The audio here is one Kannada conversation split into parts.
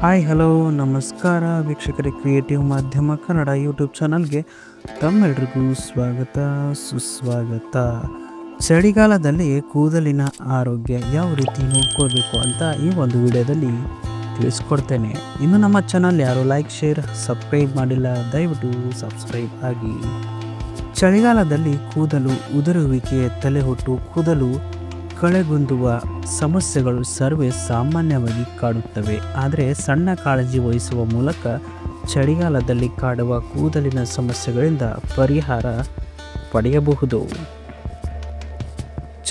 ಹಾಯ್ ಹಲೋ ನಮಸ್ಕಾರ ವೀಕ್ಷಕರೇ, ಕ್ರಿಯೇಟಿವ್ ಮಾಧ್ಯಮ ಕನ್ನಡ ಯೂಟ್ಯೂಬ್ ಚಾನಲ್ಗೆ ತಮ್ಮೆಲ್ರಿಗೂ ಸ್ವಾಗತ ಸುಸ್ವಾಗತ. ಚಳಿಗಾಲದಲ್ಲಿ ಕೂದಲಿನ ಆರೋಗ್ಯ ಯಾವ ರೀತಿ ನೋಡ್ಕೊಳ್ಬೇಕು ಅಂತ ಈ ಒಂದು ವಿಡಿಯೋದಲ್ಲಿ ತಿಳಿಸ್ಕೊಡ್ತೇನೆ. ಇನ್ನು ನಮ್ಮ ಚಾನಲ್ ಯಾರು ಲೈಕ್ ಶೇರ್ ಸಬ್ಸ್ಕ್ರೈಬ್ ಮಾಡಿಲ್ಲ, ದಯವಿಟ್ಟು ಸಬ್ಸ್ಕ್ರೈಬ್ ಆಗಿ. ಚಳಿಗಾಲದಲ್ಲಿ ಕೂದಲು ಉದುರುವಿಕೆ, ತಲೆಹೊಟ್ಟು, ಕೂದಲು ಕಳೆಗುಂದುವ ಸಮಸ್ಯೆಗಳು ಸರ್ವೇ ಸಾಮಾನ್ಯವಾಗಿ ಕಾಡುತ್ತವೆ. ಆದರೆ ಸಣ್ಣ ಕಾಳಜಿ ವಹಿಸುವ ಮೂಲಕ ಚಳಿಗಾಲದಲ್ಲಿ ಕಾಡುವ ಕೂದಲಿನ ಸಮಸ್ಯೆಗಳಿಂದ ಪರಿಹಾರ ಪಡೆಯಬಹುದು.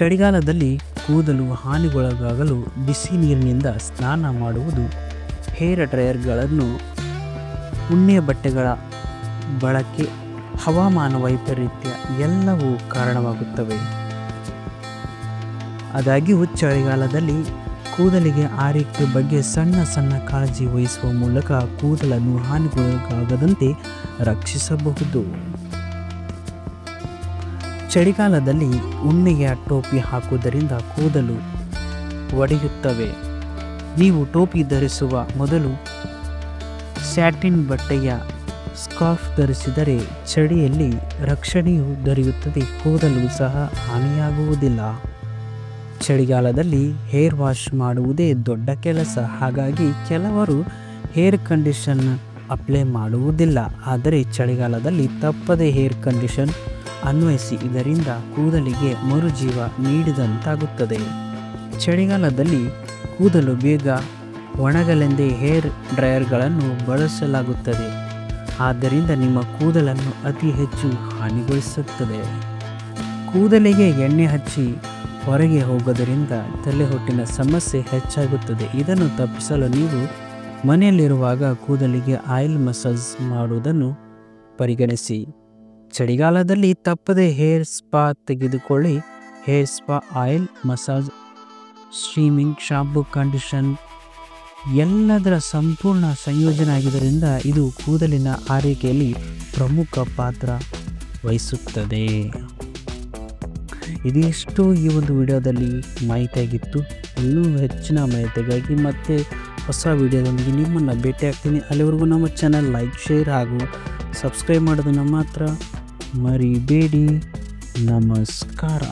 ಚಳಿಗಾಲದಲ್ಲಿ ಕೂದಲು ಹಾನಿಗೊಳಗಾಗಲು ಬಿಸಿ ನೀರಿನಿಂದ ಸ್ನಾನ ಮಾಡುವುದು, ಹೇರ್ ಡ್ರೈಯರ್ಗಳನ್ನು, ಉಣ್ಣೆ ಬಟ್ಟೆಗಳ ಬಳಕೆ, ಹವಾಮಾನ ವೈಪರೀತ್ಯ ಎಲ್ಲವೂ ಕಾರಣವಾಗುತ್ತವೆ. ಆದಾಗ್ಯೂ ಚಳಿಗಾಲದಲ್ಲಿ ಕೂದಲಿಗೆ ಆರೈಕೆ ಬಗ್ಗೆ ಸಣ್ಣ ಕಾಳಜಿ ವಹಿಸುವ ಮೂಲಕ ಕೂದಲನ್ನು ಹಾನಿಗೊಳಗಾಗದಂತೆ ರಕ್ಷಿಸಬಹುದು. ಚಳಿಗಾಲದಲ್ಲಿ ಉಣ್ಣೆಯ ಟೋಪಿ ಹಾಕುವುದರಿಂದ ಕೂದಲು ಒಡೆಯುತ್ತವೆ. ನೀವು ಟೋಪಿ ಧರಿಸುವ ಮೊದಲು ಸ್ಯಾಟಿನ್ ಬಟ್ಟೆಯ ಸ್ಕಾರ್ಫ್ ಧರಿಸಿದರೆ ಚಳಿಯಲ್ಲಿ ರಕ್ಷಣೆಯು ದೊರೆಯುತ್ತದೆ, ಕೂದಲು ಸಹ ಹಾನಿಯಾಗುವುದಿಲ್ಲ. ಚಳಿಗಾಲದಲ್ಲಿ ಹೇರ್ ವಾಶ್ ಮಾಡುವುದೇ ದೊಡ್ಡ ಕೆಲಸ. ಹಾಗಾಗಿ ಕೆಲವರು ಹೇರ್ ಕಂಡೀಷನ್ ಅಪ್ಲೈ ಮಾಡುವುದಿಲ್ಲ. ಆದರೆ ಚಳಿಗಾಲದಲ್ಲಿ ತಪ್ಪದೆ ಹೇರ್ ಕಂಡೀಷನ್ ಅನ್ವಯಿಸಿ, ಇದರಿಂದ ಕೂದಲಿಗೆ ಮರುಜೀವ ನೀಡಿದಂತಾಗುತ್ತದೆ. ಚಳಿಗಾಲದಲ್ಲಿ ಕೂದಲು ಬೇಗ ಒಣಗಲೆಂದೇ ಹೇರ್ ಡ್ರೈಯರ್ಗಳನ್ನು ಬಳಸಲಾಗುತ್ತದೆ. ಆದ್ದರಿಂದ ನಿಮ್ಮ ಕೂದಲನ್ನು ಅತಿ ಹೆಚ್ಚು ಹಾನಿಗೊಳಿಸುತ್ತದೆ. ಕೂದಲಿಗೆ ಎಣ್ಣೆ ಹಚ್ಚಿ ಹೊರಗೆ ಹೋಗೋದರಿಂದ ತಲೆಹೊಟ್ಟಿನ ಸಮಸ್ಯೆ ಹೆಚ್ಚಾಗುತ್ತದೆ. ಇದನ್ನು ತಪ್ಪಿಸಲು ನೀವು ಮನೆಯಲ್ಲಿರುವಾಗ ಕೂದಲಿಗೆ ಆಯಿಲ್ ಮಸಾಜ್ ಮಾಡುವುದನ್ನು ಪರಿಗಣಿಸಿ. ಚಳಿಗಾಲದಲ್ಲಿ ತಪ್ಪದೆ ಹೇರ್ ಸ್ಪಾ ತೆಗೆದುಕೊಳ್ಳಿ. Hair spa, oil massage, streaming, shampoo, condition ಎಲ್ಲದರ ಸಂಪೂರ್ಣ ಸಂಯೋಜನೆ ಆಗಿದ್ದರಿಂದ ಇದು ಕೂದಲಿನ ಆರೈಕೆಯಲ್ಲಿ ಪ್ರಮುಖ ಪಾತ್ರ ವಹಿಸುತ್ತದೆ. ಇದಿಷ್ಟು ಈ ಒಂದು ವಿಡಿಯೋದಲ್ಲಿ ಮಾಹಿತಿಯಾಗಿತ್ತು. ಇನ್ನೂ ಹೆಚ್ಚಿನ ಮಾಹಿತಿಗಾಗಿ ಮತ್ತೆ ಹೊಸ ವಿಡಿಯೋದೊಂದಿಗೆ ನಿಮ್ಮನ್ನು ಭೇಟಿಯಾಗ್ತೀನಿ. ಅಲ್ಲಿವರೆಗೂ ನಮ್ಮ ಚಾನಲ್ ಲೈಕ್ ಶೇರ್ ಹಾಗೂ ಸಬ್ಸ್ಕ್ರೈಬ್ ಮಾಡೋದನ್ನು ಮಾತ್ರ ಮರಿಬೇಡಿ. ನಮಸ್ಕಾರ.